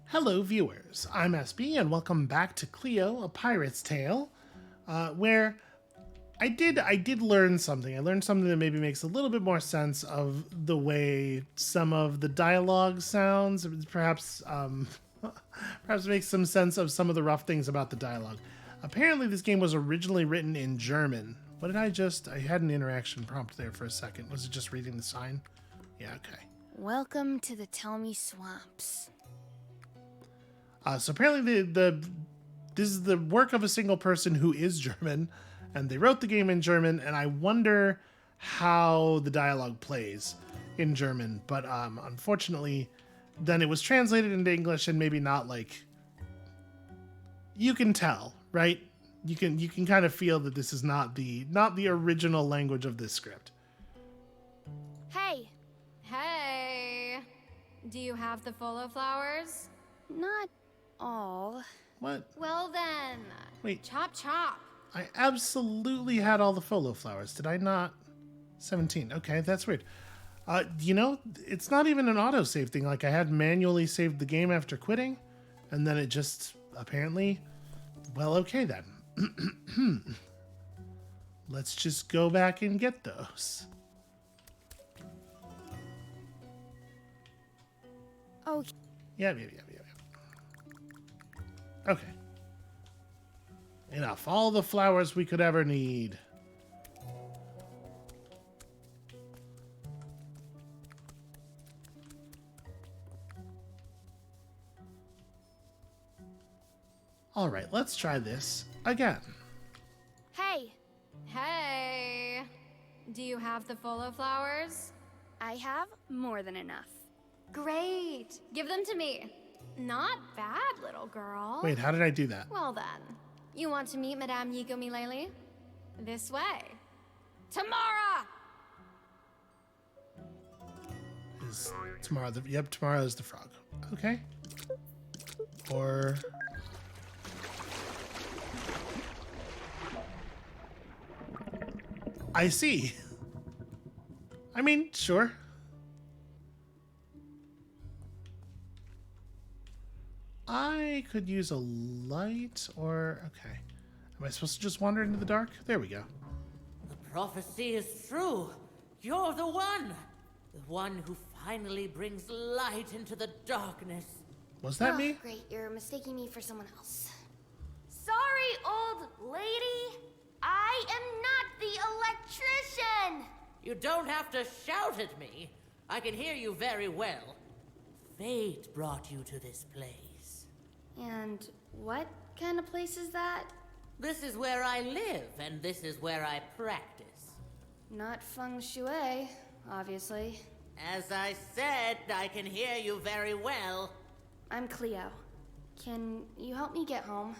Hello, viewers. I'm SB, and welcome back to Cleo, a Pirate's Tale, where I did learn something. I learned something that maybe makes a little bit more sense of the way some of the dialogue sounds. Perhaps, perhaps makes some sense of some of the rough things about the dialogue. Apparently, this game was originally written in German. What did I just? I had an interaction prompt there for a second. Was it just reading the sign? Yeah. Okay. Welcome to the Tell Me Swamps. So apparently this is the work of a single person who is German, and they wrote the game in German, and I wonder how the dialogue plays in German. But unfortunately, then it was translated into English, and maybe not like you can tell, right? You can kind of feel that this is not the original language of this script. Hey, Hey, do you have the full of flowers? not all. What? Well then, Wait. chop chop. I absolutely had all the Folo flowers. Did I not? 17. Okay, that's weird. It's not even an autosave thing. Like, I had manually saved the game after quitting, and then it just apparently... Well, okay then. Let's just go back and get those. Oh, Yeah. Okay. Enough. All the flowers we could ever need. All right, let's try this again. hey, Hey, do you have the full of flowers? I have more than enough. Great, give them to me. Not bad, little girl. Wait, how did I do that? Well then, you want to meet Madame Yigo Mileli? This way. Tamara! Is tomorrow the... Yep, tomorrow is the frog. Okay. Or... I see. I mean, sure. I could use a light or... Okay. Am I supposed to just wander into the dark? There we go. The prophecy is true. You're the one. The one who finally brings light into the darkness. Was that me? Great, you're mistaking me for someone else. Sorry, old lady. I am not the electrician. You don't have to shout at me. I can hear you very well. Fate brought you to this place. And what kind of place is that? This is where I live, and this is where I practice. Not feng shui, obviously. As I said, I can hear you very well. I'm Cleo. Can you help me get home?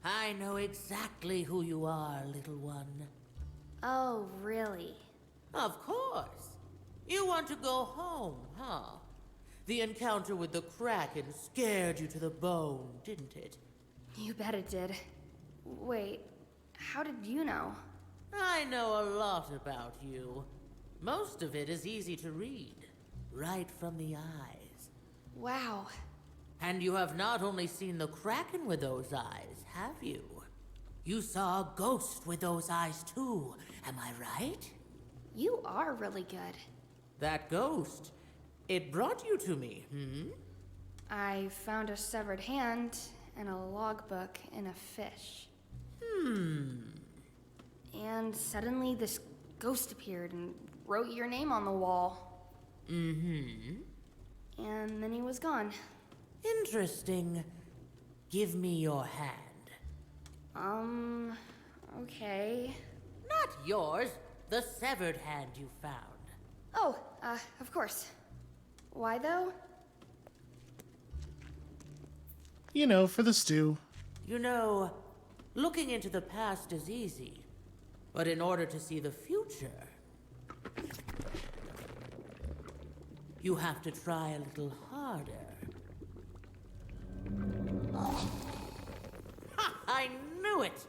I know exactly who you are, little one. Oh, really? Of course. You want to go home, huh? The encounter with the Kraken scared you to the bone, didn't it? You bet it did. Wait, how did you know? I know a lot about you. Most of it is easy to read, right from the eyes. Wow. And you have not only seen the Kraken with those eyes, have you? You saw a ghost with those eyes too, am I right? You are really good. That ghost, it brought you to me, I found a severed hand and a logbook in a fish. And suddenly this ghost appeared and wrote your name on the wall. And then he was gone. Interesting. Give me your hand. Okay. Not yours, the severed hand you found. Oh, of course. Why though? You know, for the stew. You know, looking into the past is easy. But in order to see the future, you have to try a little harder. Ha! I knew it!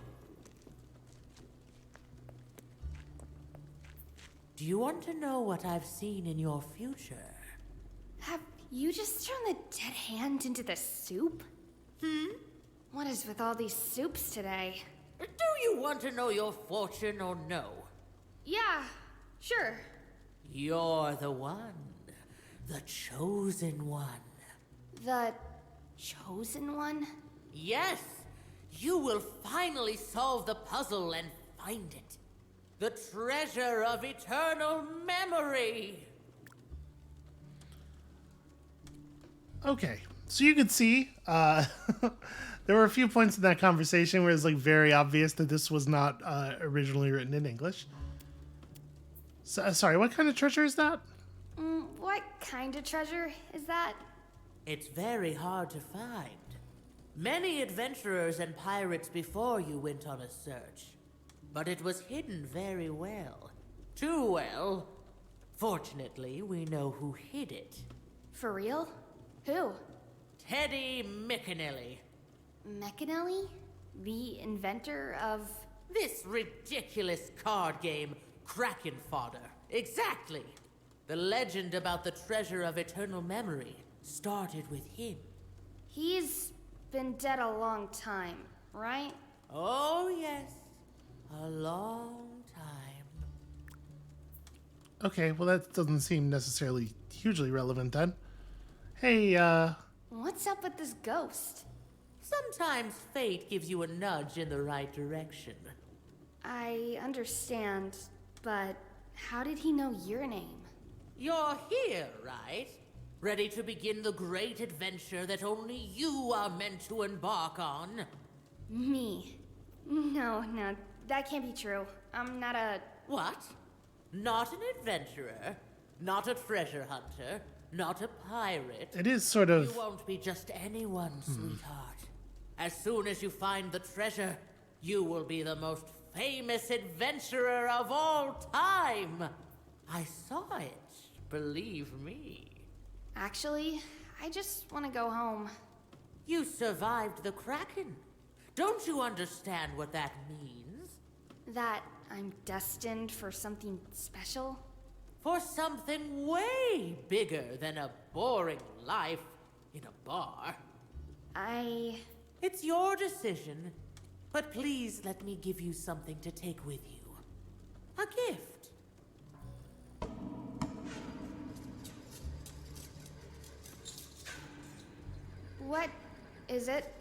Do you want to know what I've seen in your future? Have You just turned the dead hand into the soup? What is with all these soups today? Do you want to know your fortune or no? Yeah, sure. You're the one. The chosen one. The chosen one? Yes! You will finally solve the puzzle and find it. The treasure of eternal memory! Okay, so you could see there were a few points in that conversation where it's like very obvious that this was not originally written in English. So, sorry, what kind of treasure is that? What kind of treasure is that? It's very hard to find. Many adventurers and pirates before you went on a search, but it was hidden very well. Too well. Fortunately, we know who hid it. For real? Who? Teddy McNilly. McNilly? The inventor of... This ridiculous card game, Kraken Fodder. Exactly. The legend about the treasure of eternal memory started with him. He's been dead a long time, right? Oh, yes. A long time. Okay, well that doesn't seem necessarily hugely relevant then. Hey, What's up with this ghost? Sometimes fate gives you a nudge in the right direction. I understand, but how did he know your name? You're here, right? Ready to begin the great adventure that only you are meant to embark on? Me? No, that can't be true. I'm not a... What? Not an adventurer? Not a treasure hunter? Not a pirate? it is sort of... You won't be just anyone, sweetheart. As soon as you find the treasure, you will be the most famous adventurer of all time. I saw it, believe me. Actually, I just want to go home. You survived the Kraken. Don't you understand what that means? That I'm destined for something special? For something way bigger than a boring life in a bar. It's your decision, but please let me give you something to take with you. A gift. What is it?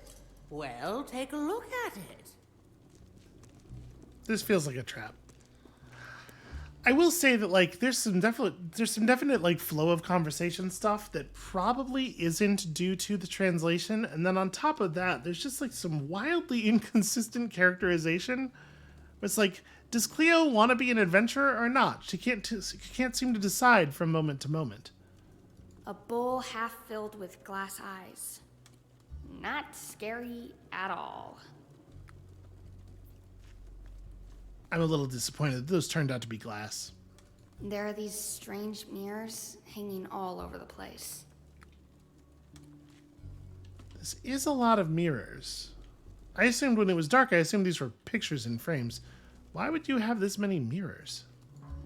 Well, take a look at it. This feels like a trap. I will say that like there's some definite like flow of conversation stuff that probably isn't due to the translation, and then on top of that, there's just like some wildly inconsistent characterization. It's like, does Cleo want to be an adventurer or not? She can't seem to decide from moment to moment. A bowl half filled with glass eyes. Not scary at all. I'm a little disappointed. Those turned out to be glass. There are these strange mirrors hanging all over the place. This is a lot of mirrors. I assumed when it was dark, I assumed these were pictures in frames. Why would you have this many mirrors?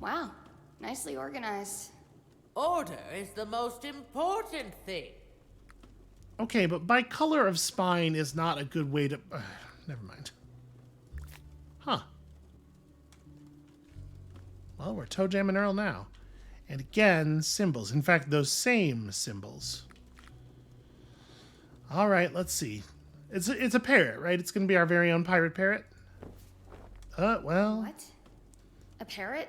Wow, nicely organized. Order is the most important thing. Okay, but by color of spine is not a good way to... never mind. Huh. Well, we're toe jamming Earl now. And again, symbols. In fact, those same symbols. All right, let's see. It's a parrot, right? It's going to be our very own pirate parrot? Well... What? A parrot?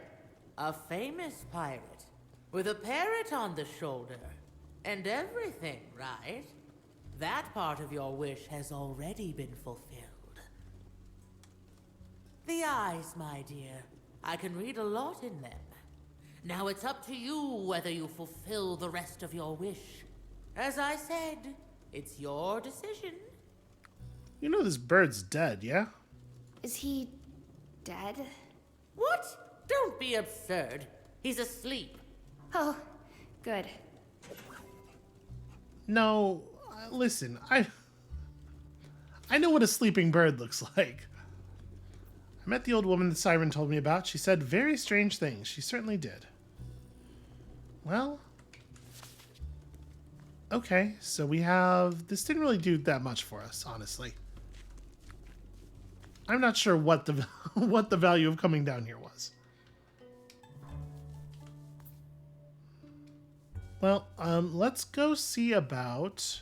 A famous pirate. With a parrot on the shoulder. And everything, right? That part of your wish has already been fulfilled. The eyes, my dear. I can read a lot in them. Now it's up to you whether you fulfill the rest of your wish. As I said, it's your decision. You know this bird's dead, yeah? Is he dead? What? Don't be absurd. He's asleep. Oh, good. No, listen, I know what a sleeping bird looks like. I met the old woman the siren told me about. She said very strange things. She certainly did. Well, Okay, so we have... This didn't really do that much for us, honestly. I'm not sure what the what the value of coming down here was. Well, let's go see about...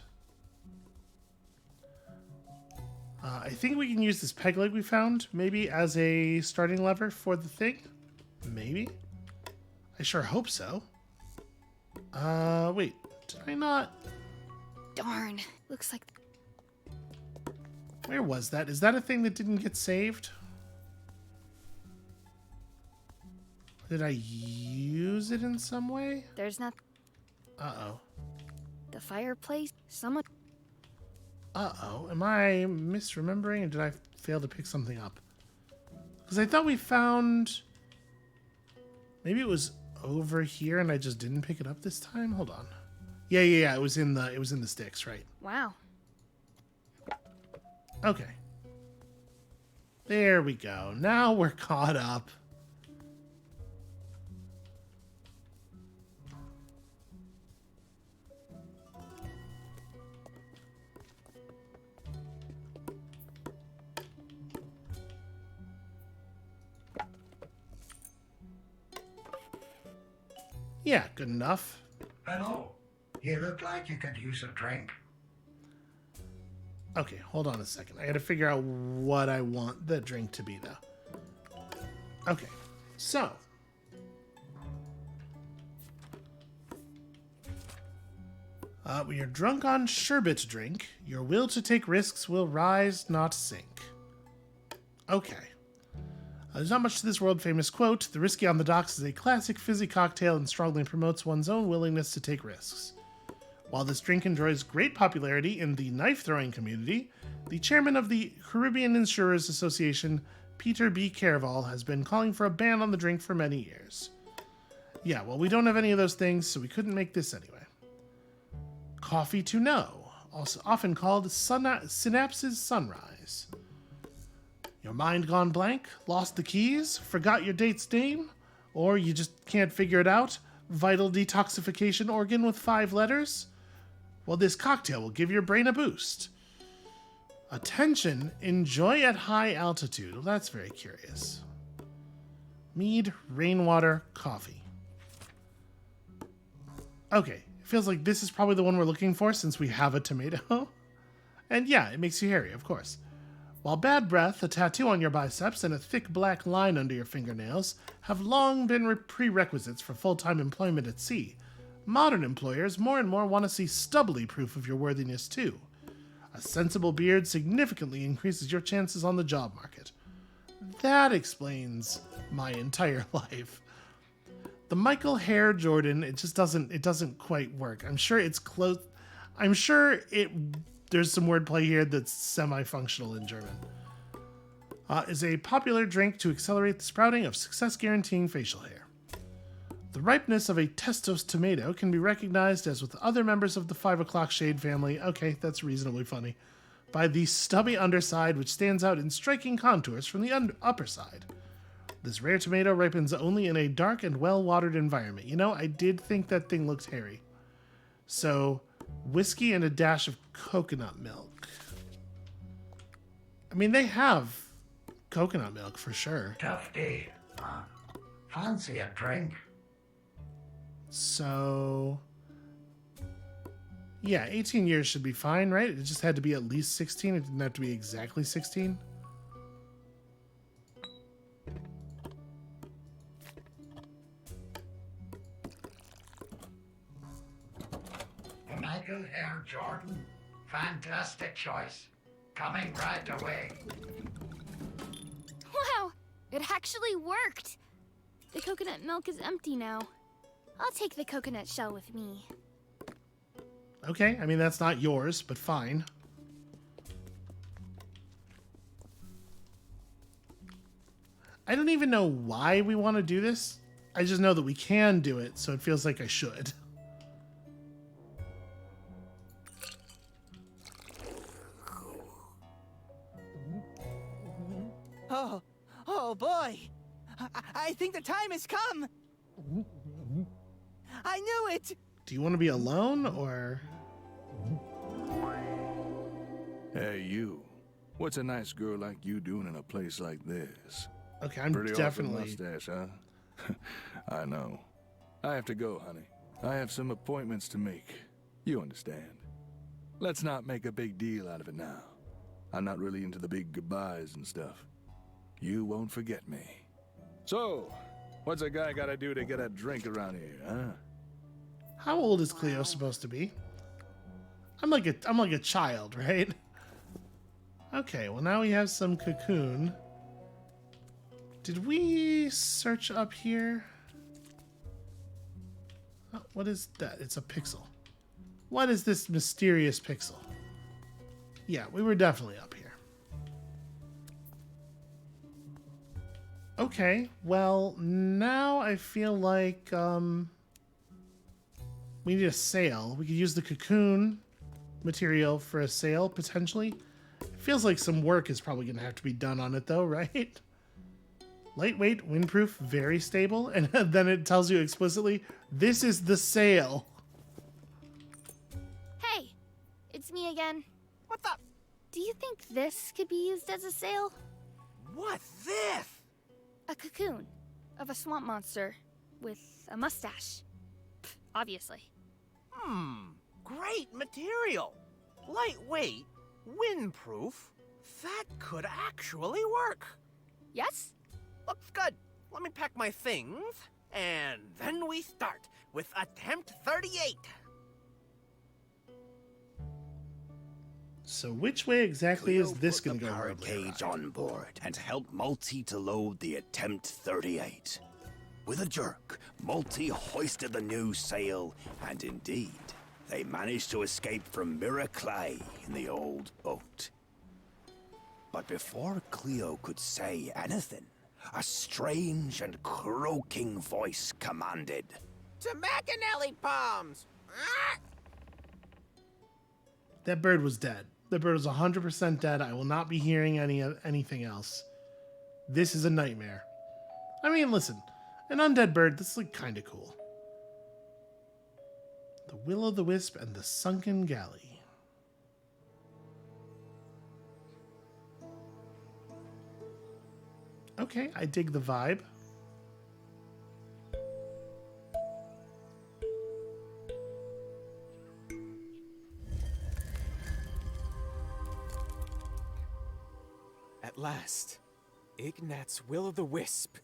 I think we can use this peg leg we found, maybe as a starting lever for the thing. Maybe? I sure hope so. Wait. Did I not... Darn. Looks like... Where was that? Is that a thing that didn't get saved? Did I use it in some way? There's not... Uh-oh. The fireplace? Someone... Uh-oh. Am I misremembering, or did I fail to pick something up? Because I thought we found... Maybe it was over here and I just didn't pick it up this time? Hold on. Yeah. It was in the sticks, right? Wow. Okay. There we go. Now we're caught up. Yeah, good enough. Hello. You look like you could use a drink. Okay, hold on a second. I gotta figure out what I want the drink to be, though. Okay, so. When you're drunk on sherbet drink, your will to take risks will rise, not sink. Okay. There's not much to this world-famous quote. The Risky on the Docks is a classic fizzy cocktail and strongly promotes one's own willingness to take risks. While this drink enjoys great popularity in the knife-throwing community, the chairman of the Caribbean Insurers Association, Peter B. Caraval, has been calling for a ban on the drink for many years. Yeah, well, we don't have any of those things, so we couldn't make this anyway. Coffee to know, also often called Synapse's Sunrise. Your mind gone blank? Lost the keys? Forgot your date's name? Or you just can't figure it out? Vital detoxification organ with 5 letters? Well, this cocktail will give your brain a boost. Attention, enjoy at high altitude. Well, that's very curious. Mead, rainwater, coffee. Okay, it feels like this is probably the one we're looking for since we have a tomato. And yeah, it makes you hairy, of course. While bad breath, a tattoo on your biceps, and a thick black line under your fingernails have long been prerequisites for full-time employment at sea, modern employers more and more want to see stubbly proof of your worthiness too. A sensible beard significantly increases your chances on the job market. That explains my entire life. The Michael Hair Jordan, it doesn't quite work. I'm sure it's close. I'm sure there's some wordplay here that's semi-functional in German. Is a popular drink to accelerate the sprouting of success-guaranteeing facial hair. The ripeness of a Testos tomato can be recognized, as with other members of the 5 o'clock shade family, okay, that's reasonably funny, by the stubby underside which stands out in striking contours from the upper side. This rare tomato ripens only in a dark and well-watered environment. You know, I did think that thing looked hairy. So... whiskey and a dash of coconut milk. I mean, they have coconut milk for sure. Tough day. Fancy a drink? So... yeah, 18 years should be fine, right? It just had to be at least 16. It didn't have to be exactly 16. Michael Hair Jordan. Fantastic choice. Coming right away. Wow! It actually worked! The coconut milk is empty now. I'll take the coconut shell with me. Okay, I mean, that's not yours, but fine. I don't even know why we want to do this. I just know that we can do it, so it feels like I should. Oh boy! I think the time has come! I knew it! Do you want to be alone, or... Hey, you. What's a nice girl like you doing in a place like this? Okay, I'm Pretty definitely. awesome mustache, huh? I know. I have to go, honey. I have some appointments to make. You understand. Let's not make a big deal out of it now. I'm not really into the big goodbyes and stuff. You won't forget me. So, what's a guy gotta do to get a drink around here, huh? How old is Cleo supposed to be? I'm like a child, right? Okay, well now we have some cocoon. Did we search up here? Oh, what is that? It's a pixel. What is this mysterious pixel? Yeah, we were definitely up here. Okay, well, now I feel like we need a sail. We could use the cocoon material for a sail, potentially. It feels like some work is probably going to have to be done on it, though, right? Lightweight, windproof, very stable. And then it tells you explicitly, this is the sail. Hey, it's me again. What's up? Do you think this could be used as a sail? What's this? A cocoon of a swamp monster with a mustache. Pff, obviously. Great material. Lightweight, windproof. That could actually work. Yes? Looks good. Let me pack my things, and then we start with attempt 38. So which way exactly is this Cleo going to put go? the pirate cage on board and helped Multi to load the attempt 38. With a jerk, Multi hoisted the new sail, and indeed, they managed to escape from Mirror Clay in the old boat. But before Cleo could say anything, a strange and croaking voice commanded, To McNilly palms! That bird was dead. The bird was 100% dead. I will not be hearing anything else. This is a nightmare. I mean, listen, an undead bird, this is like kind of cool. The Will-o'-the-Wisp and the Sunken Galley. Okay, I dig the vibe. At last, Ignat's Will-o'-the-Wisp.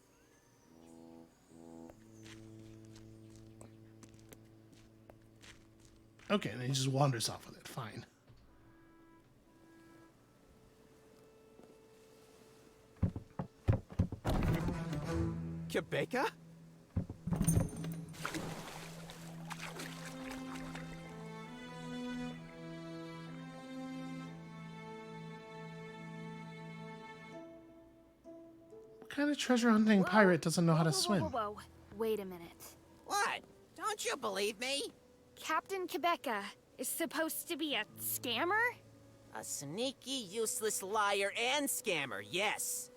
Okay, and he just wanders off with it. Fine. Quebeca? What kind of treasure hunting pirate doesn't know how to swim? Whoa. Wait a minute. What? Don't you believe me? Captain Quebeca is supposed to be a scammer? A sneaky, useless liar and scammer, yes.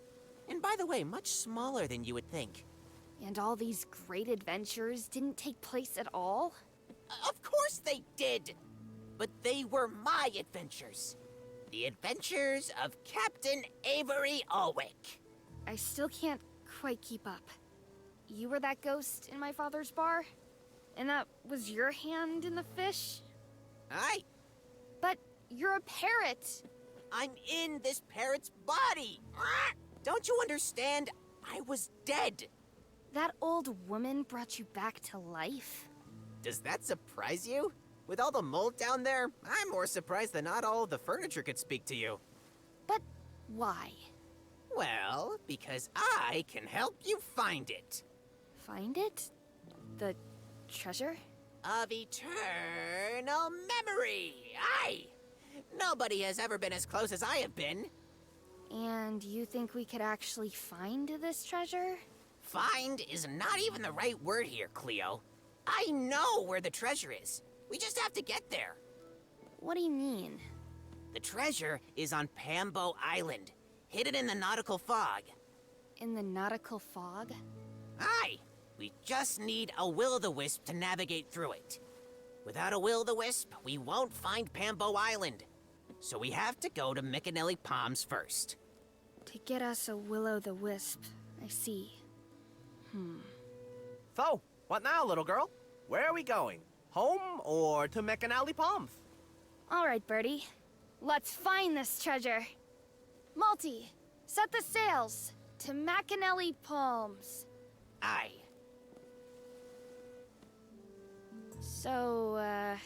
And by the way, much smaller than you would think. And all these great adventures didn't take place at all? Of course they did! But they were my adventures. The adventures of Captain Avery Alwick. I still can't quite keep up. You were that ghost in my father's bar? And that was your hand in the fish? Aye, But you're a parrot! I'm in this parrot's body! Don't you understand? I was dead. That old woman brought you back to life? Does that surprise you? With all the mold down there, I'm more surprised that not all of the furniture could speak to you. But why? Well, because I can help you find it. Find it? The treasure? Of eternal memory! Aye! Nobody has ever been as close as I have been. And you think we could actually find this treasure? Find is not even the right word here, Cleo. I know where the treasure is. We just have to get there. What do you mean? The treasure is on Pambo Island, hidden in the nautical fog. In the nautical fog? Aye, we just need a will-o'-the-wisp to navigate through it. Without a will-o'-the-wisp, we won't find Pambo Island. So we have to go to McNilly Palms first. To get us a will-o'-the-wisp. I see. So, what now, little girl? Where are we going? Home or to McNally Palms? All right, Birdie. Let's find this treasure. Malty, set the sails to McNally Palms. Aye. So,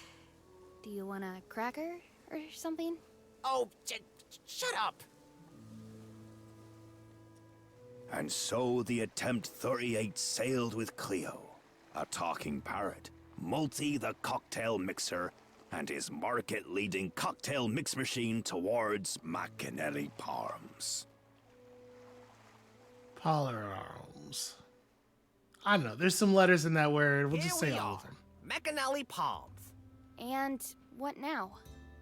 do you want a cracker or something? Oh, shut up! And so the Attempt 38 sailed with Cleo, a talking parrot, Multi the cocktail mixer, and his market-leading cocktail mix machine towards McNilly Palms. Palms. I don't know. There's some letters in that word. We'll just Here say we all are, of them. McNally Palms. And what now?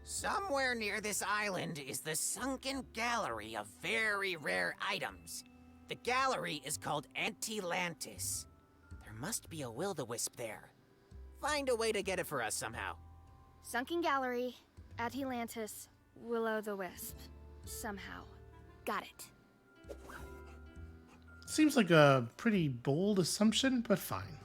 Somewhere near this island is the sunken gallery of very rare items. The gallery is called Antilantis. There must be a will-o'-the-wisp there. Find a way to get it for us somehow. Sunken Gallery, Atlantis, Will-o'-the-Wisp. Somehow. Got it. Seems like a pretty bold assumption, but fine.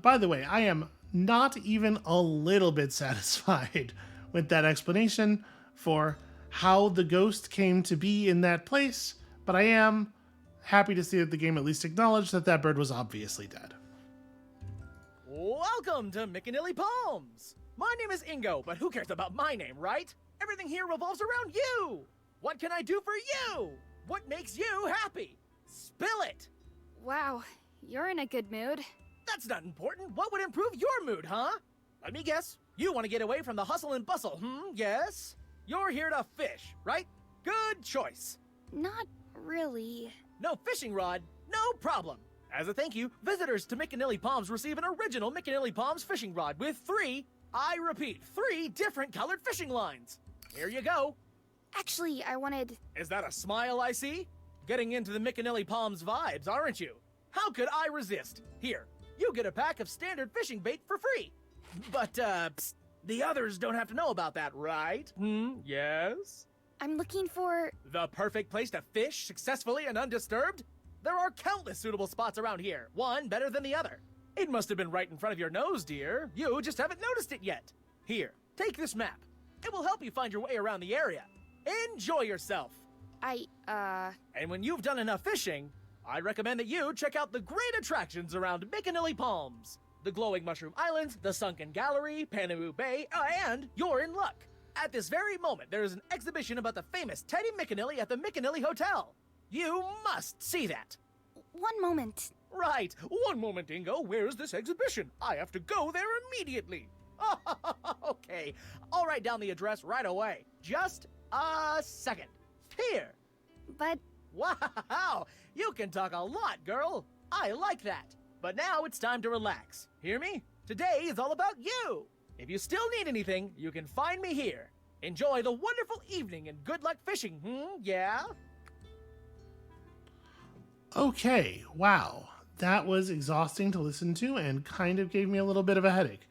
By the way, I am not even a little bit satisfied with that explanation for how the ghost came to be in that place, but I am happy to see that the game at least acknowledged that that bird was obviously dead. Welcome to McNilly Palms! My name is Ingo, but who cares about my name, right? Everything here revolves around you! What can I do for you? What makes you happy? Spill it! Wow, you're in a good mood. That's not important. What would improve your mood, huh? Let me guess. You want to get away from the hustle and bustle, Yes? You're here to fish, right? Good choice. Not really. No fishing rod? No problem. As a thank you, visitors to McNilly Palms receive an original McNilly Palms fishing rod with three different colored fishing lines. Here you go. Actually, I wanted... Is that a smile I see? Getting into the McNilly Palms vibes, aren't you? How could I resist? Here, you get a pack of standard fishing bait for free. But, psst, the others don't have to know about that, right? Yes? I'm looking for... The perfect place to fish successfully and undisturbed? There are countless suitable spots around here, one better than the other. It must have been right in front of your nose, dear. You just haven't noticed it yet. Here, take this map. It will help you find your way around the area. Enjoy yourself. And when you've done enough fishing, I recommend that you check out the great attractions around McNilly Palms. The glowing mushroom islands, the sunken gallery, Panamoo Bay, and you're in luck. At this very moment, there is an exhibition about the famous Teddy McNilly at the McNilly Hotel. You must see that. One moment. Right. One moment, Ingo. Where's this exhibition? I have to go there immediately. Okay. I'll write down the address right away. Just a second. Here. But... Wow. You can talk a lot, girl. I like that. But now it's time to relax. Hear me? Today is all about you. If you still need anything, you can find me here. Enjoy the wonderful evening and good luck fishing, Yeah? Okay, wow. That was exhausting to listen to and kind of gave me a little bit of a headache.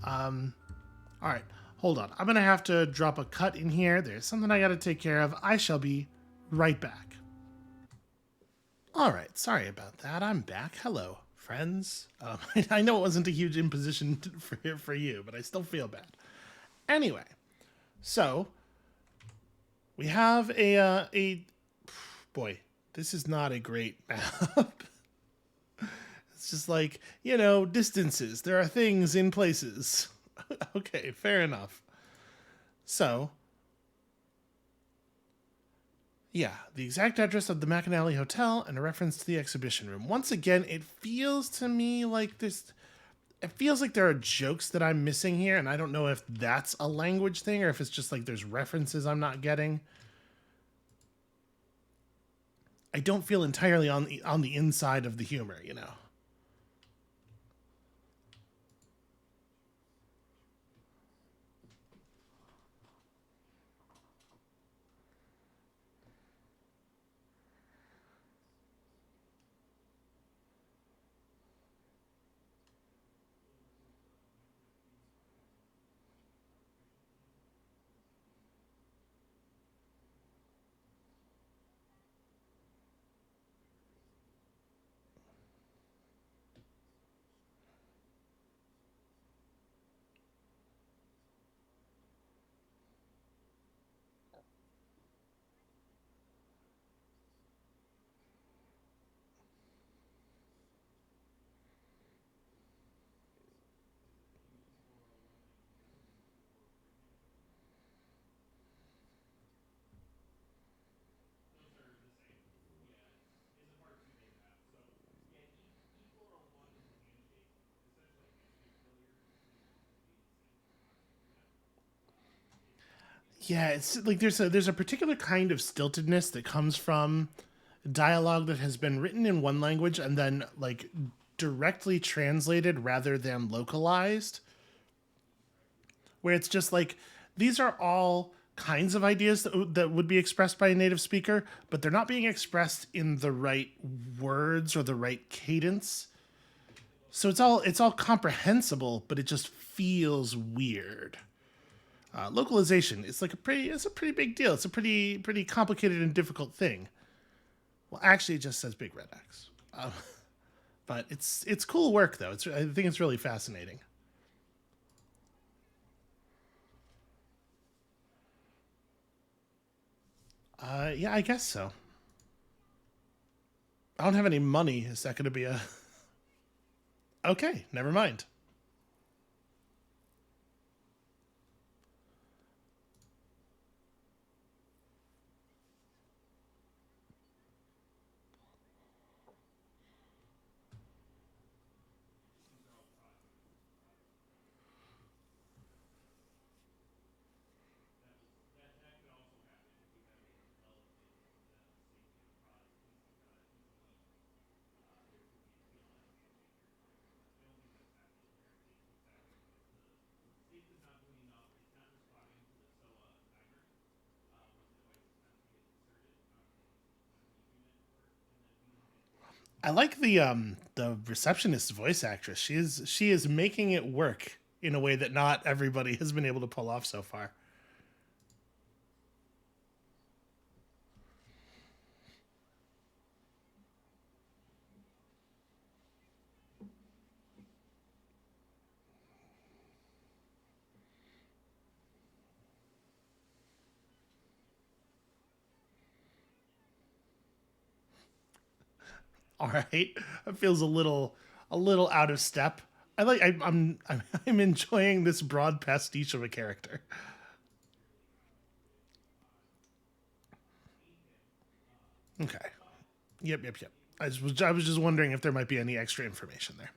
All right, hold on. I'm going to have to drop a cut in here. There's something I got to take care of. I shall be right back. All right, sorry about that. I'm back. Hello, friends. I know it wasn't a huge imposition for you, but I still feel bad. Anyway, so we have a boy, this is not a great map. It's just like, distances. There are things in places. Okay, fair enough. So, yeah, the exact address of the McNally Hotel and a reference to the exhibition room. Once again, it feels to me like it feels like there are jokes that I'm missing here, and I don't know if that's a language thing or if it's just like there's references I'm not getting. I don't feel entirely on the inside of the humor, Yeah, it's like there's a particular kind of stiltedness that comes from dialogue that has been written in one language and then like directly translated rather than localized, where it's just like these are all kinds of ideas that would be expressed by a native speaker, but they're not being expressed in the right words or the right cadence. So it's all comprehensible, but it just feels weird. Localization is like it's a pretty big deal. It's a pretty complicated and difficult thing. Well, actually, it just says Big Red X, but it's cool work though. I think it's really fascinating. Yeah, I guess so. I don't have any money. Is that going to be a? Okay, never mind. I like the receptionist's voice actress. She is making it work in a way that not everybody has been able to pull off so far. All right, it feels a little out of step. I'm enjoying this broad pastiche of a character. Okay. Yep. I was just wondering if there might be any extra information there.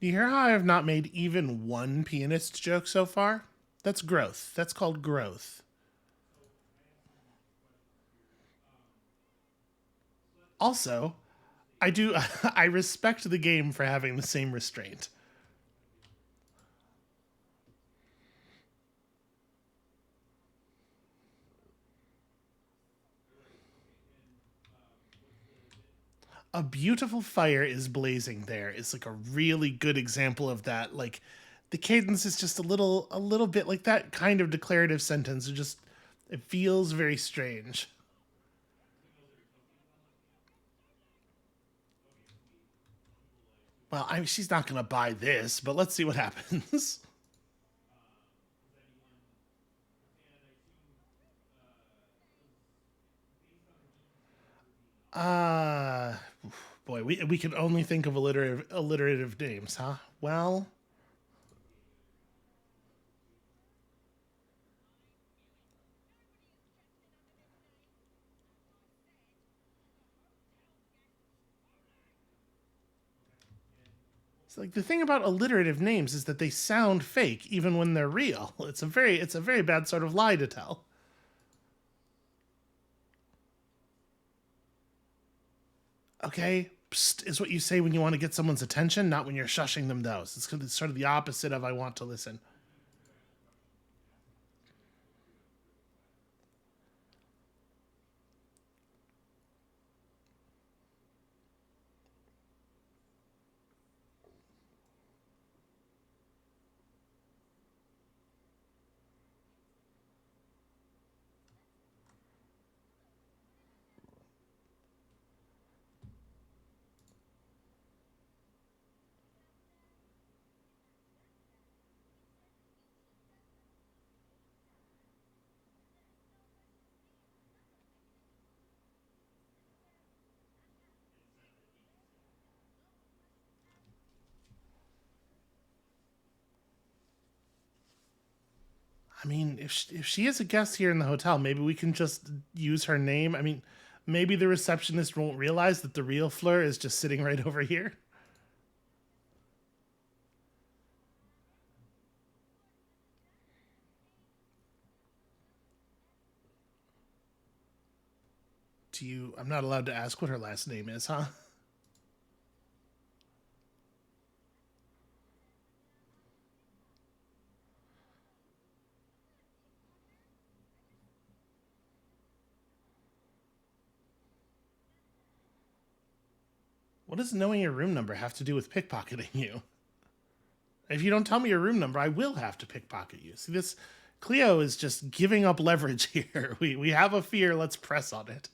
Do you hear how I have not made even one pianist joke so far? That's growth. That's called growth. Also, I do I respect the game for having the same restraint. A beautiful fire is blazing there is like a really good example of that. Like the cadence is just a little bit like that kind of declarative sentence. It feels very strange. Well, she's not gonna buy this, but let's see what happens. Uh boy, we can only think of alliterative names, huh? Well, it's like the thing about alliterative names is that they sound fake even when they're real. It's a very bad sort of lie to tell. Okay, psst is what you say when you want to get someone's attention, not when you're shushing them though. It's sort of the opposite of I want to listen. I mean, if she is a guest here in the hotel, maybe we can just use her name. I mean, maybe the receptionist won't realize that the real Fleur is just sitting right over here. I'm not allowed to ask what her last name is, huh? What does knowing your room number have to do with pickpocketing you? If you don't tell me your room number, I will have to pickpocket you. See, this Cleo is just giving up leverage here. We have a fear, let's press on it.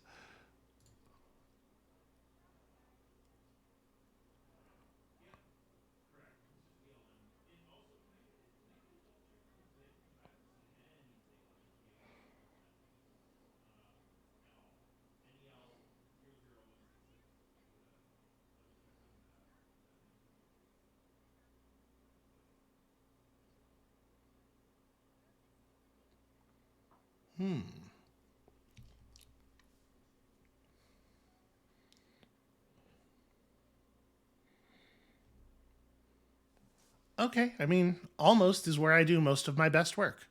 Okay, I mean, almost is where I do most of my best work.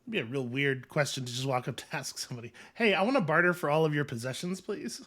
It'd be a real weird question to just walk up to ask somebody, hey, I want to barter for all of your possessions, please.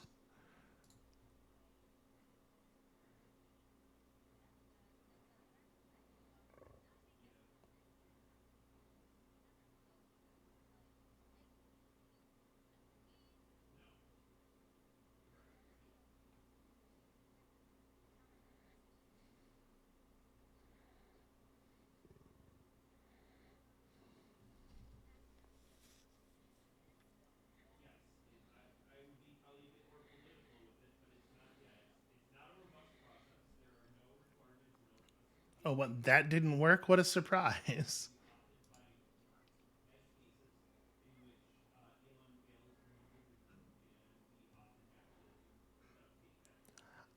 Oh, what? That didn't work? What a surprise.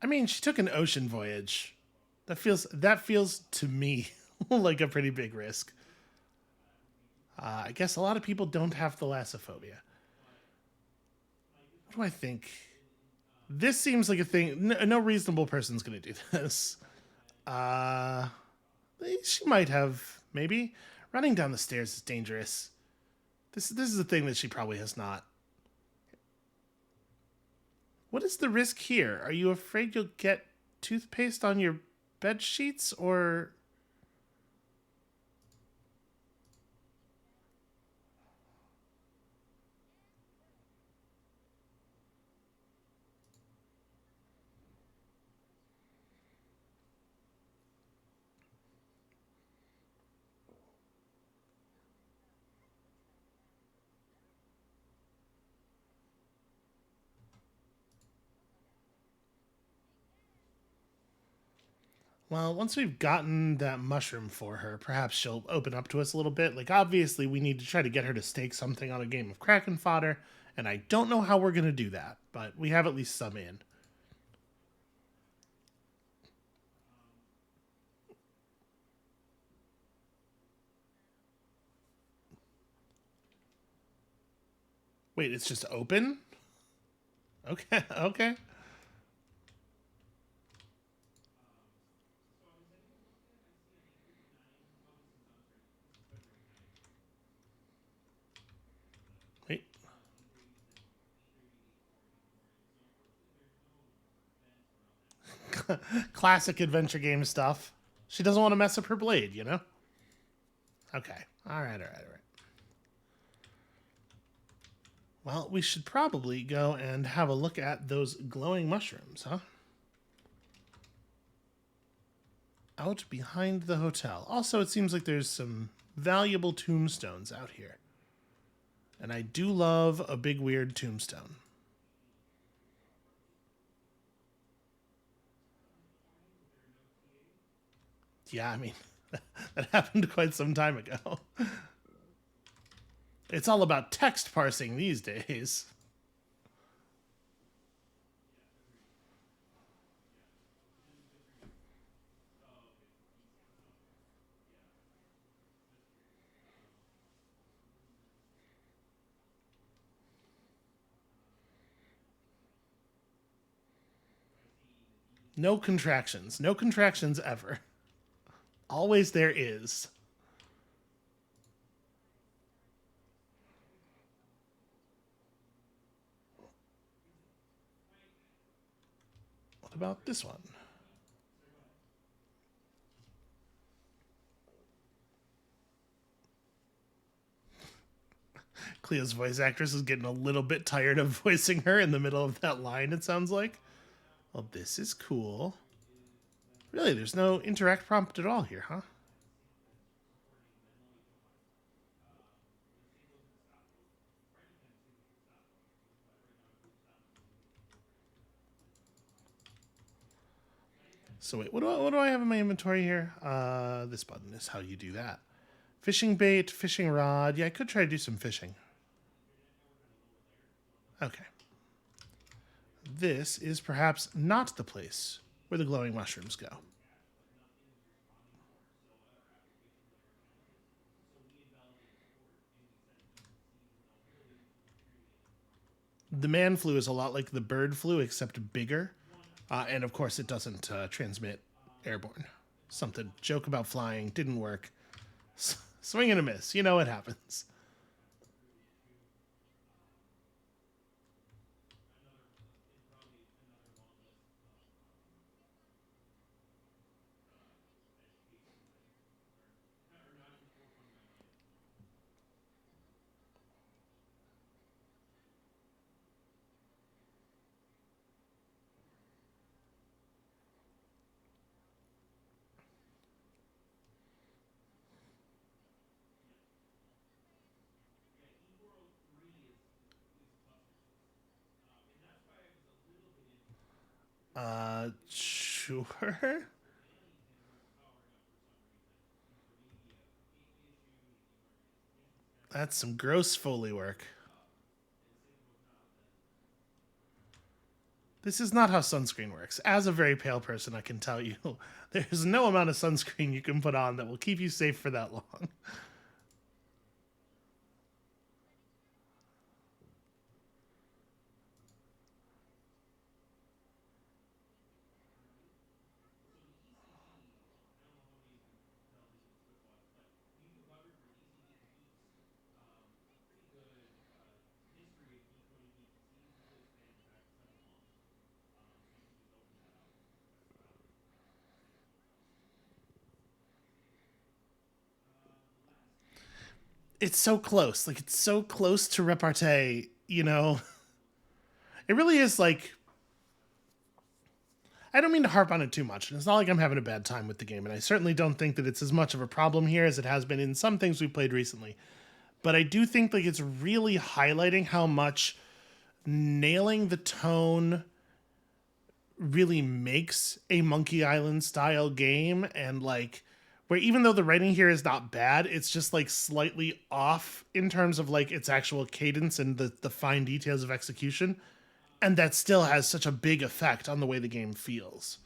I mean, she took an ocean voyage. That feels to me like a pretty big risk. I guess a lot of people don't have thalassophobia. What do I think? This seems like a thing. No reasonable person's going to do this. Uh, she might have, maybe. Running down the stairs is dangerous. This is a thing that she probably has not. What is the risk here? Are you afraid you'll get toothpaste on your bed sheets, or... Well, once we've gotten that mushroom for her, perhaps she'll open up to us a little bit. Like, obviously, we need to try to get her to stake something on a game of Kraken fodder, and I don't know how we're going to do that, but we have at least some in. Wait, it's just open? Okay, okay. Wait. Classic adventure game stuff. She doesn't want to mess up her blade, you know? Okay. All right. Well, we should probably go and have a look at those glowing mushrooms, huh? Out behind the hotel. Also, it seems like there's some valuable tombstones out here. And I do love a big weird tombstone. Yeah, I mean, that happened quite some time ago. It's all about text parsing these days. No contractions. No contractions ever. Always there is. What about this one? Cleo's voice actress is getting a little bit tired of voicing her in the middle of that line, it sounds like. Well, this is cool. Really, there's no interact prompt at all here, huh? So wait, what do I have in my inventory here? This button is how you do that. Fishing bait, fishing rod. Yeah, I could try to do some fishing. Okay. This is perhaps not the place where the glowing mushrooms go. The man flu is a lot like the bird flu, except bigger. And of course, it doesn't transmit airborne. Something joke about flying didn't work. Swing and a miss. You know what happens. Sure. That's some gross Foley work. This is not how sunscreen works. As a very pale person, I can tell you, there's no amount of sunscreen you can put on that will keep you safe for that long. It's so close. Like, it's so close to repartee, you know? It really is like... I don't mean to harp on it too much. It's not like I'm having a bad time with the game, and I certainly don't think that it's as much of a problem here as it has been in some things we've played recently. But I do think like it's really highlighting how much nailing the tone really makes a Monkey Island style game, and like where even though the writing here is not bad, it's just like slightly off in terms of like its actual cadence and the fine details of execution. And that still has such a big effect on the way the game feels.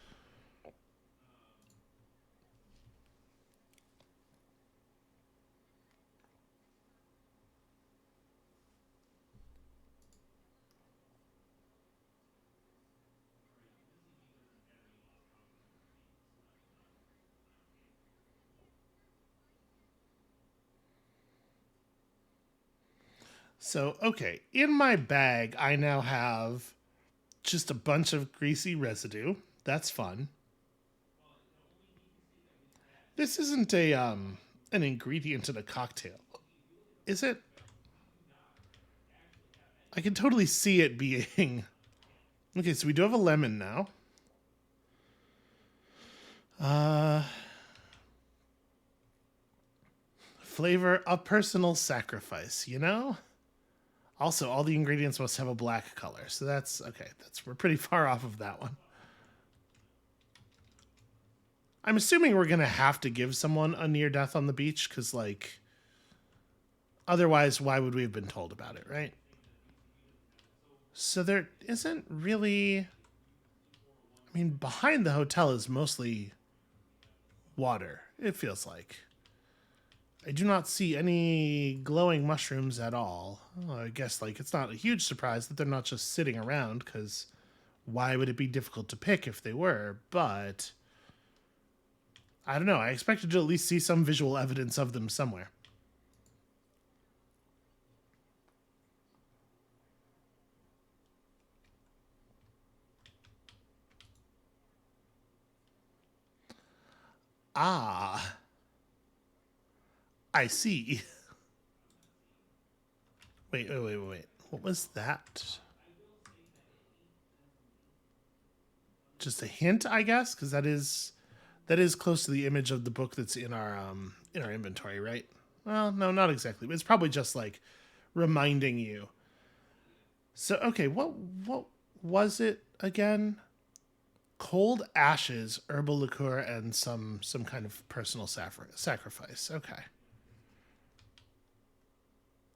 So, okay, in my bag, I now have just a bunch of greasy residue. That's fun. This isn't an ingredient in a cocktail, is it? I can totally see it being. Okay, so we do have a lemon now. Flavor a personal sacrifice, you know? Also, all the ingredients must have a black color, so that's okay. We're pretty far off of that one. I'm assuming we're going to have to give someone a near death on the beach because, like, otherwise, why would we have been told about it, right? So there isn't really... I mean, behind the hotel is mostly water, it feels like. I do not see any glowing mushrooms at all. Well, I guess, like, it's not a huge surprise that they're not just sitting around, because why would it be difficult to pick if they were? But I don't know. I expected to at least see some visual evidence of them somewhere. Ah, I see. Wait. What was that? Just a hint, I guess, because that is close to the image of the book that's in our inventory, right? Well, no, not exactly. It's probably just like reminding you. So, okay, what was it again? Cold ashes, herbal liqueur, and some kind of personal sacrifice. Okay.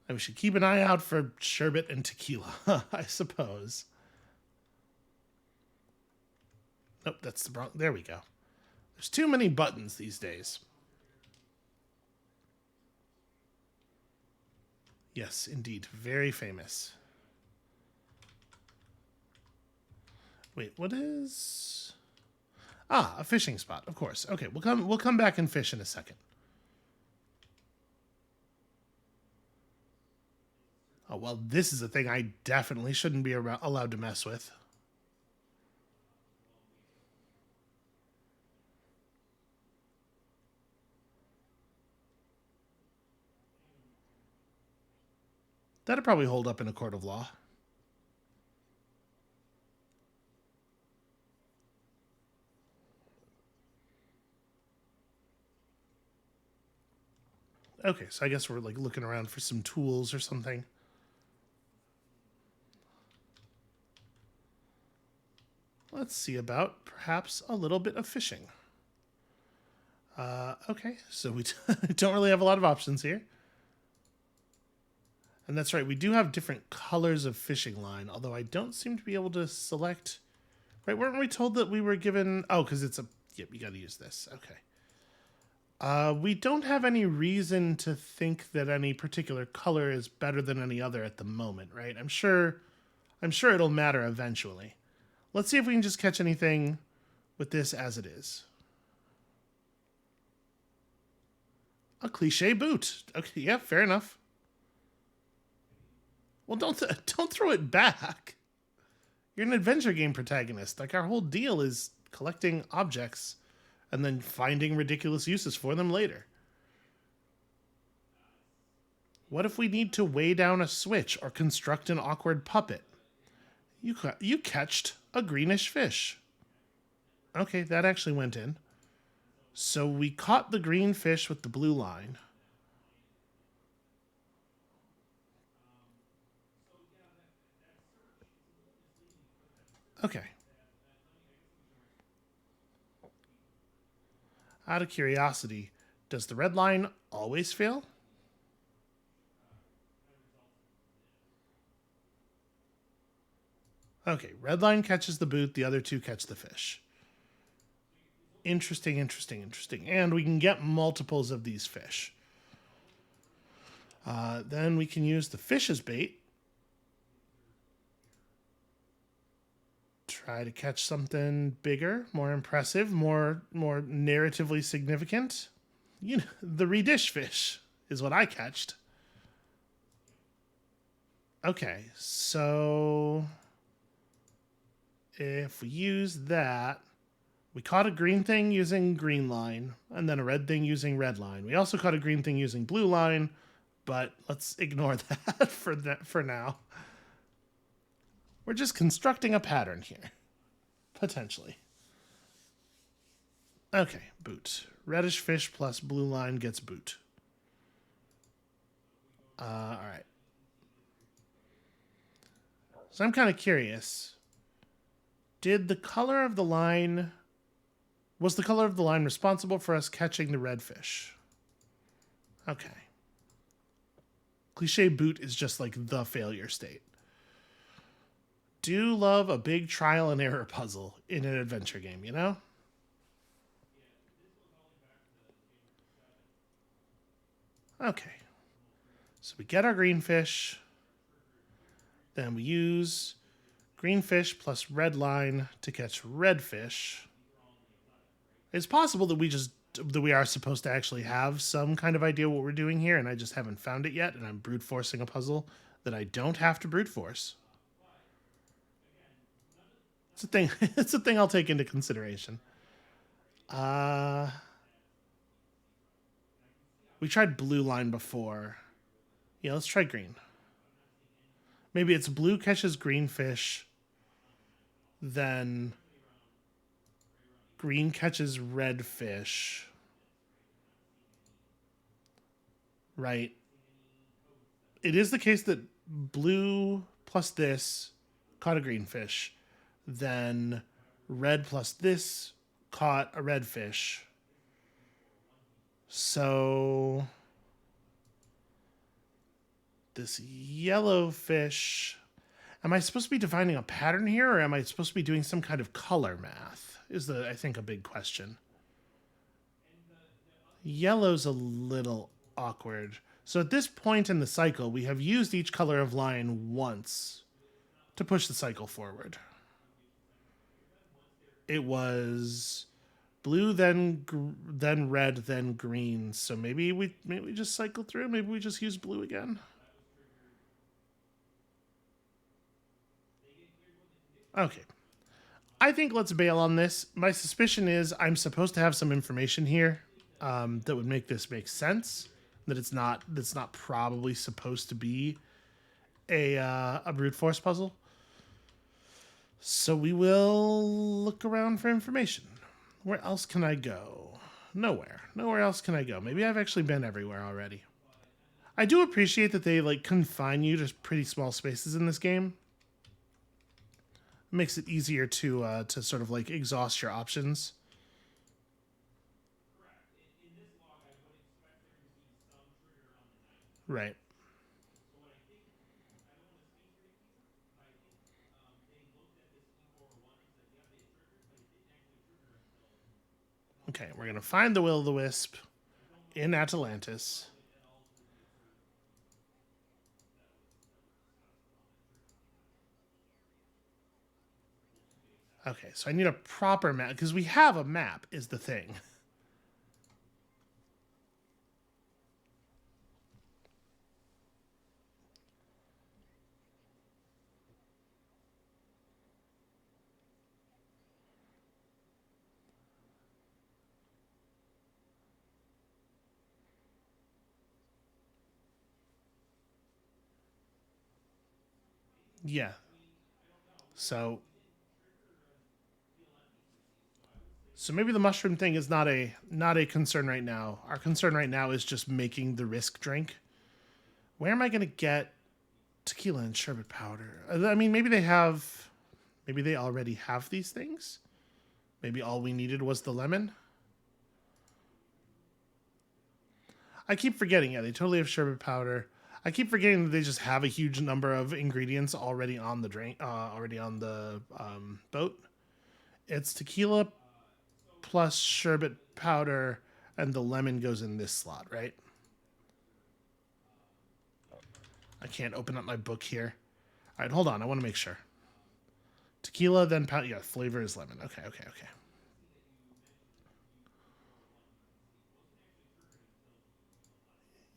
And we should keep an eye out for sherbet and tequila, I suppose. Nope, that's the wrong... There we go. There's too many buttons these days. Yes, indeed. Very famous. Wait, what is... Ah, a fishing spot, of course. Okay, we'll come back and fish in a second. Oh, well, this is a thing I definitely shouldn't be allowed to mess with. That'd probably hold up in a court of law. Okay, so I guess we're like looking around for some tools or something. Let's see about perhaps a little bit of fishing. Okay, so we don't really have a lot of options here. And that's right, we do have different colors of fishing line, although I don't seem to be able to select... Right, weren't we told that we were given... Oh, because it's a... Yep, you gotta use this. Okay. We don't have any reason to think that any particular color is better than any other at the moment, right? I'm sure it'll matter eventually. Let's see if we can just catch anything with this as it is. A cliche boot. Okay, yeah, fair enough. Well, don't throw it back. You're an adventure game protagonist. Like, our whole deal is collecting objects and then finding ridiculous uses for them later. What if we need to weigh down a switch or construct an awkward puppet? You catched a greenish fish. Okay, that actually went in. So we caught the green fish with the blue line. Okay. Out of curiosity, does the red line always fail? Okay, red line catches the boot, the other two catch the fish. Interesting. And we can get multiples of these fish. Then we can use the fish as bait. Try to catch something bigger, more impressive, more narratively significant. You know, the redish fish is what I catched. Okay, so if we use that, we caught a green thing using green line, and then a red thing using red line. We also caught a green thing using blue line, but let's ignore that for now. We're just constructing a pattern here. Potentially. Okay, boot. Reddish fish plus blue line gets boot. Alright. So I'm kind of curious. Did the color of the line Was the color of the line responsible for us catching the redfish? Okay. Cliche boot is just like the failure state. Do love a big trial and error puzzle in an adventure game, you know? Okay. So we get our green fish. Then we use green fish plus red line to catch red fish. It's possible that we are supposed to actually have some kind of idea what we're doing here, and I just haven't found it yet, and I'm brute forcing a puzzle that I don't have to brute force. It's a thing. It's a thing I'll take into consideration. We tried blue line before. Yeah, let's try green. Maybe it's blue catches green fish, then green catches red fish. Right. It is the case that blue plus this caught a green fish. Then red plus this caught a red fish. So this yellow fish, am I supposed to be defining a pattern here, or am I supposed to be doing some kind of color math? Is I think, a big question. Yellow's a little awkward. So at this point in the cycle, we have used each color of line once to push the cycle forward. It was blue, then red, then green. So maybe we just cycle through. Maybe we just use blue again. Okay. I think let's bail on this. My suspicion is I'm supposed to have some information here that would make this make sense. That it's not probably supposed to be a brute force puzzle. So we will look around for information. Where else can I go? Nowhere. Nowhere else can I go. Maybe I've actually been everywhere already. I do appreciate that they confine you to pretty small spaces in this game. It makes it easier to sort of exhaust your options. Right. Okay, we're gonna find the Will-o'-the-Wisp in Atlantis. Okay, so I need a proper map, because we have a map, is the thing. Yeah. So maybe the mushroom thing is not a concern right now. Our concern right now is just making the risk drink. Where am I going to get tequila and sherbet powder? I mean, maybe they already have these things. Maybe all we needed was the lemon. I keep forgetting. Yeah, they totally have sherbet powder. I keep forgetting that they just have a huge number of ingredients already on the drink, already on the boat. It's tequila plus sherbet powder, and the lemon goes in this slot, right? I can't open up my book here. All right, hold on. I want to make sure. Tequila, then powder. Yeah, flavor is lemon. Okay.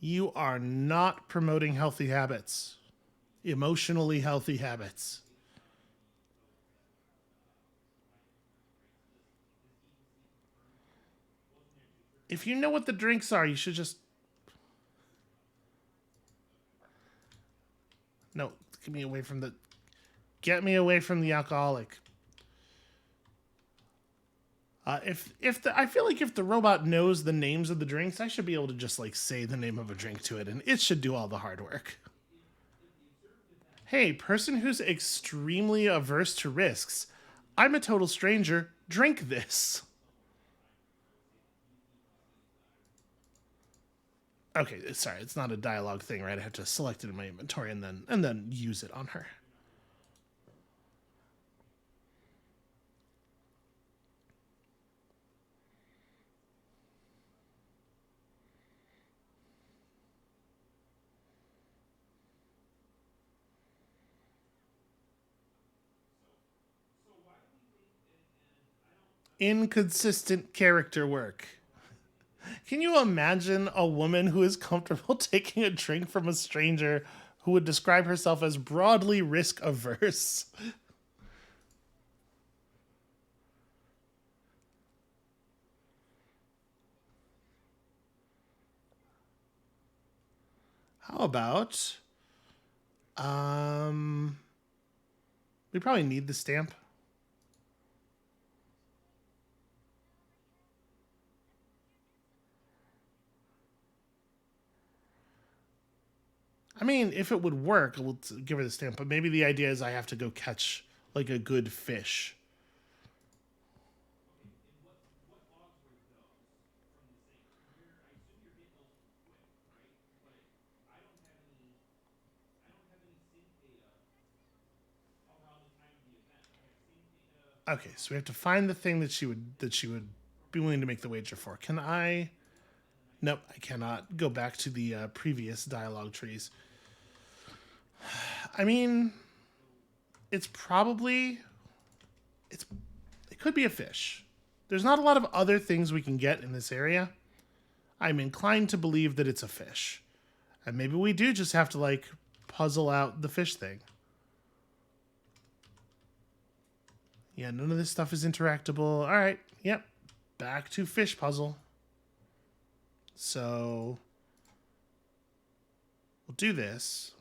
You are not promoting healthy habits. Emotionally healthy habits. If you know what the drinks are, you should just... No, get me away from the alcoholic. I feel like if the robot knows the names of the drinks, I should be able to just say the name of a drink to it, and it should do all the hard work. Hey, person who's extremely averse to risks. I'm a total stranger. Drink this. Okay, sorry, it's not a dialogue thing, right? I have to select it in my inventory and then use it on her. Inconsistent character work. Can you imagine a woman who is comfortable taking a drink from a stranger who would describe herself as broadly risk averse? How about we probably need the stamp. I mean, if it would work, we'll give her the stamp. But maybe the idea is I have to go catch like a good fish. Okay, so we have to find the thing that she would be willing to make the wager for. Can I? Nope, I cannot go back to the previous dialogue trees. I mean, it's probably it could be a fish. There's not a lot of other things we can get in this area. I'm inclined to believe that it's a fish. And maybe we do just have to like puzzle out the fish thing. Yeah, none of this stuff is interactable. All right, yep. Back to fish puzzle. So we'll do this.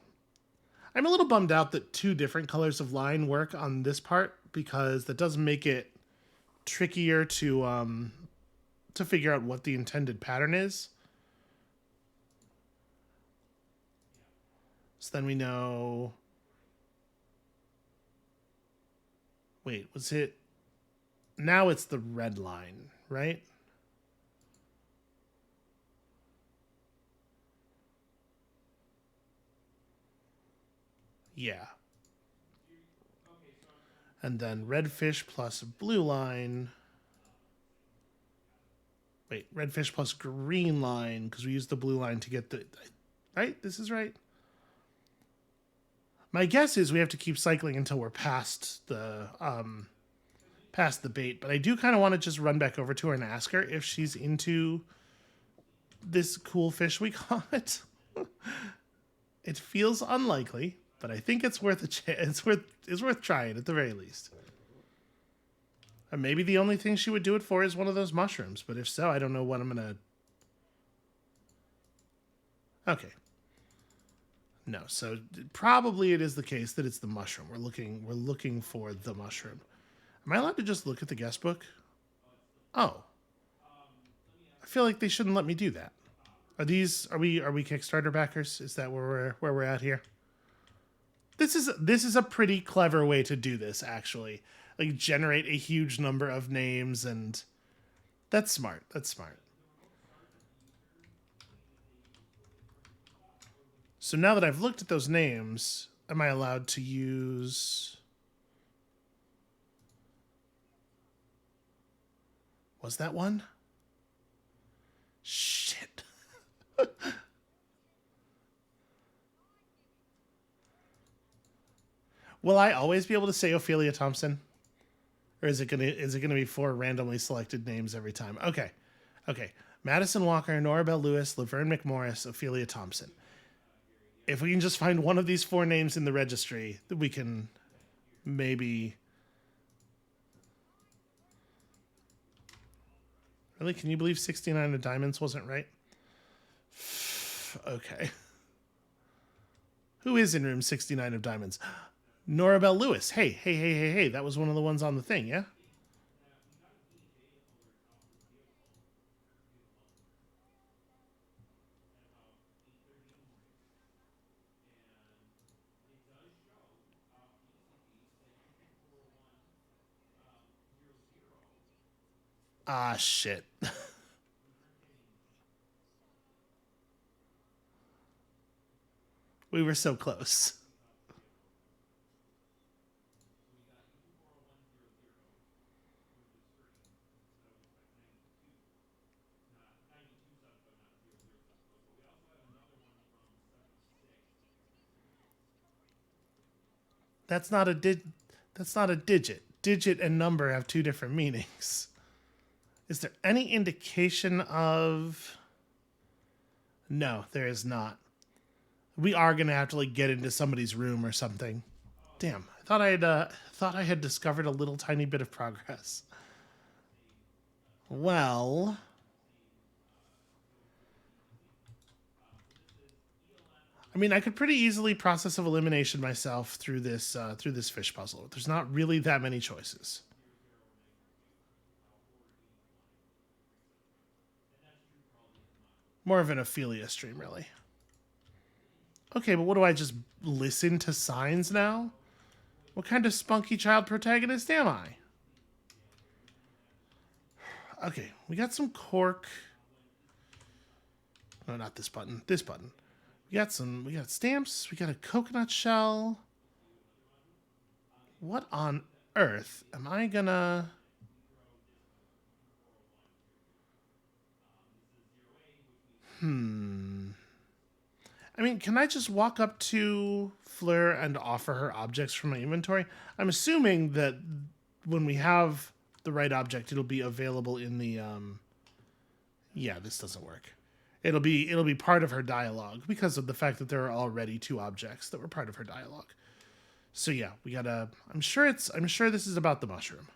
I'm a little bummed out that 2 different colors of line work on this part because that does make it trickier to figure out what the intended pattern is. So then we know. Wait, was it? Now it's the red line, right? Yeah. And then red fish plus blue line. Wait, red fish plus green line, because we used the blue line to get the... Right? This is right. My guess is we have to keep cycling until we're past the bait, but I do kind of want to just run back over to her and ask her if she's into this cool fish we caught. It feels unlikely, but I think it's worth a chance. It's worth trying at the very least. And maybe the only thing she would do it for is one of those mushrooms, but if so, I don't know what I'm gonna... Okay. No, so probably it is the case that it's the mushroom. We're looking for the mushroom. Am I allowed to just look at the guest book? Oh. I feel like they shouldn't let me do that. Are we Kickstarter backers? Is that where we're at here? This is a pretty clever way to do this, actually. Like generate a huge number of names, and that's smart. That's smart. So now that I've looked at those names, am I allowed to use... Was that one? Shit. Will I always be able to say Ophelia Thompson? Or is it gonna be 4 randomly selected names every time? Okay. Okay. Madison Walker, Nora Bell Lewis, Laverne McMorris, Ophelia Thompson. If we can just find one of these 4 names in the registry, that we can maybe... Really? Can you believe 69 of diamonds wasn't right? Okay. Who is in room 69 of diamonds? Nora Bell Lewis. Hey. That was one of the ones on the thing, yeah? Ah, shit. We were so close. That's not a digit. Digit and number have two different meanings. Is there any indication of... No, there is not. We are going to have to like get into somebody's room or something. Damn, I thought I had discovered a little tiny bit of progress. Well, I mean, I could pretty easily process of elimination myself through this fish puzzle. There's not really that many choices. More of an Ophelia stream, really. Okay, but what do I just listen to signs now? What kind of spunky child protagonist am I? Okay, we got some cork. No, not this button. This button. We got stamps. We got a coconut shell. What on earth am I gonna... I mean, can I just walk up to Fleur and offer her objects from my inventory? I'm assuming that when we have the right object, it'll be available in the... Yeah, this doesn't work. It'll be part of her dialogue because of the fact that there are already two objects that were part of her dialogue. So yeah, we gotta... I'm sure this is about the mushroom.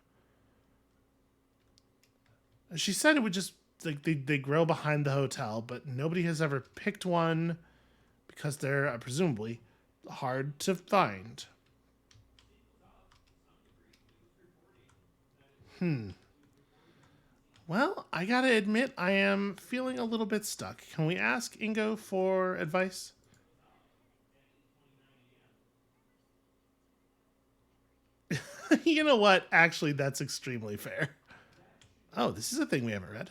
She said it would just... Like they grow behind the hotel, but nobody has ever picked one because they're presumably hard to find. Well, I gotta admit, I am feeling a little bit stuck. Can we ask Ingo for advice? You know what? Actually, that's extremely fair. Oh, this is a thing we haven't read.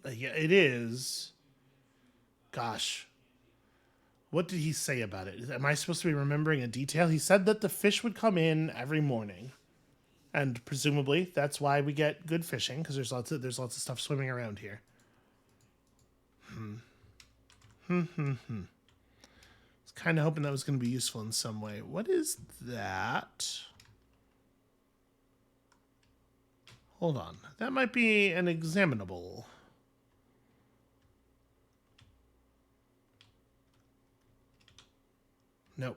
It is. Gosh. What did he say about it? Am I supposed to be remembering a detail? He said that the fish would come in every morning. And presumably that's why we get good fishing, because there's lots of stuff swimming around here. I was kind of hoping that was going to be useful in some way. What is that? Hold on. That might be an examinable. Nope.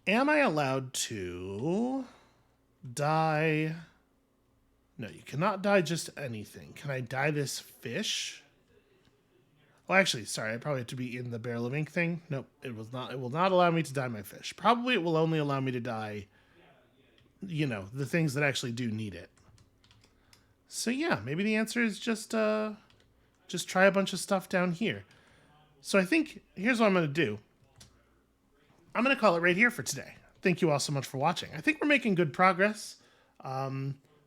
Am I allowed to dye? No, you cannot dye just anything. Can I dye this fish? Well, actually, sorry, I probably have to be in the barrel of ink thing. Nope, it will not. It will not allow me to dye my fish. Probably it will only allow me to dye, you know, the things that actually do need it. So yeah, maybe the answer is just try a bunch of stuff down here. So I think here's what I'm going to do. I'm going to call it right here for today. Thank you all so much for watching. I think we're making good progress.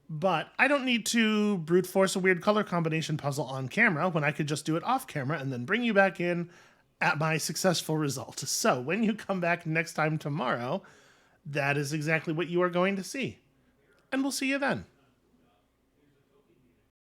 But I don't need to brute force a weird color combination puzzle on camera when I could just do it off camera and then bring you back in at my successful result. So when you come back next time tomorrow, that is exactly what you are going to see. And we'll see you then.